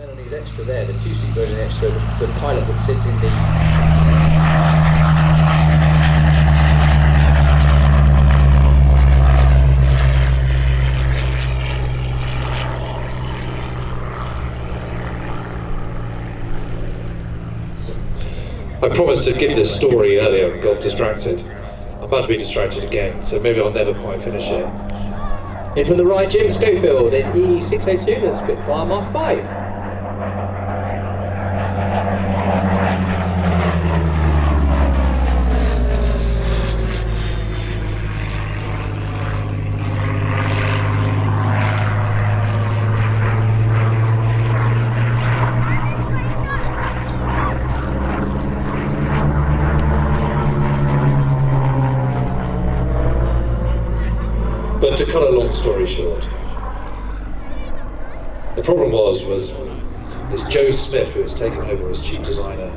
Melanie's extra there, the two-seat version extra, the pilot would sit in the... I promised to give this story earlier and got distracted. I'm about to be distracted again, so maybe I'll never quite finish it. In from the right, Jim Schofield in E602, the Spitfire Mk.V. But to cut a long story short, the problem was this Joe Smith, who has taken over as chief designer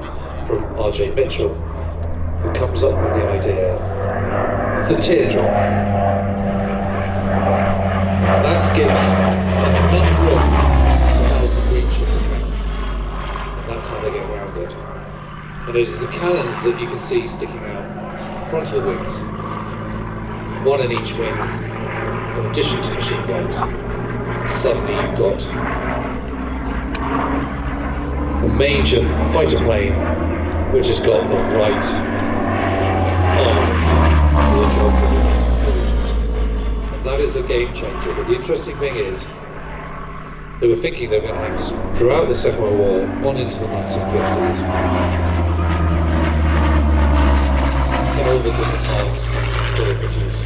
from RJ Mitchell, who comes up with the idea of the teardrop. That gives enough room to house the breech of the cannon, and that's how they get around it. And it is the cannons that you can see sticking out front of the wings, one in each wing, in addition to machine guns. Suddenly you've got a major fighter plane which has got the right arm for the job that it needs to do. And that is a game changer. But the interesting thing is, they were thinking they were going to have to, throughout the Second World War, on into the 1950s, in all the different parts that were produced.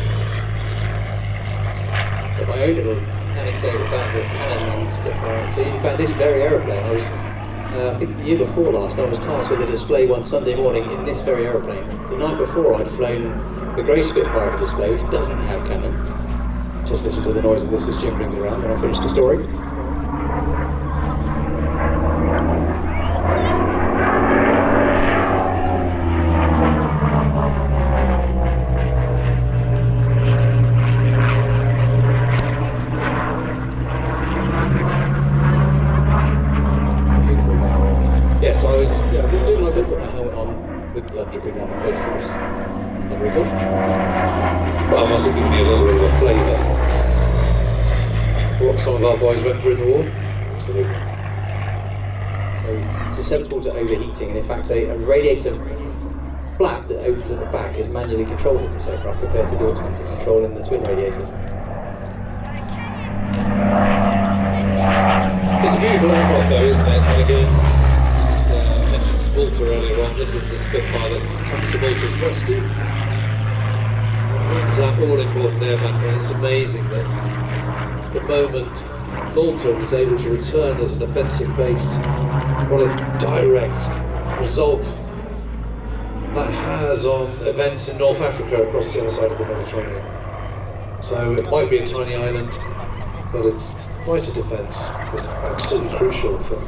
Got my own little anecdote about the cannon on Spitfire actually. In fact, this very aeroplane, I was, I think the year before last, I was tasked with a display one Sunday morning in this very aeroplane. The night before I'd flown the grey Spitfire for display, which doesn't have cannon. Just listen to the noise of this as Jim brings it around, then I'll finish the story. So I was doing my put a helmet on with blood dripping down my face. It was not very cool. Well, I must have given you a little bit of a flavour what some of our boys went through in the war. Absolutely. So it's susceptible to overheating, and in fact a radiator flap that opens at the back is manually controlled in this aircraft compared to the automatic control in the twin radiators. It's a beautiful aircraft though, isn't it? And again, Malta earlier on, this is the Spitfire that comes to Malta's rescue. It wins that all-important air battle, and it's amazing that the moment Malta was able to return as an offensive base, what a direct result that has on events in North Africa across the other side of the Mediterranean. So it might be a tiny island, but its fighter defence was absolutely crucial for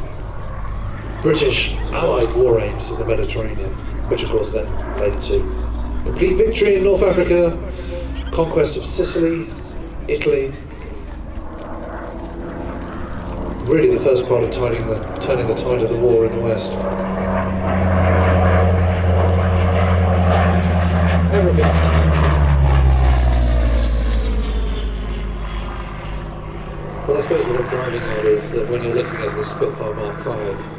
British Allied war aims in the Mediterranean, which of course then led to complete victory in North Africa, conquest of Sicily, Italy. Really the first part of turning the tide of the war in the West. Everything's connected. But I suppose what I'm driving at is that when you're looking at the Spitfire Mk.V,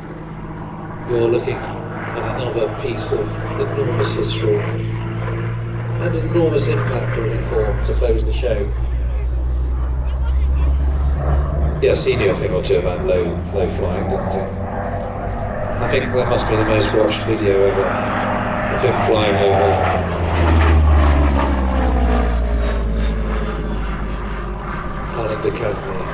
you're looking at another piece of enormous history and enormous impact really to close the show. Yes, he knew a thing or two about low flying, didn't he? I think that must be the most watched video ever of him flying over Holland Academy.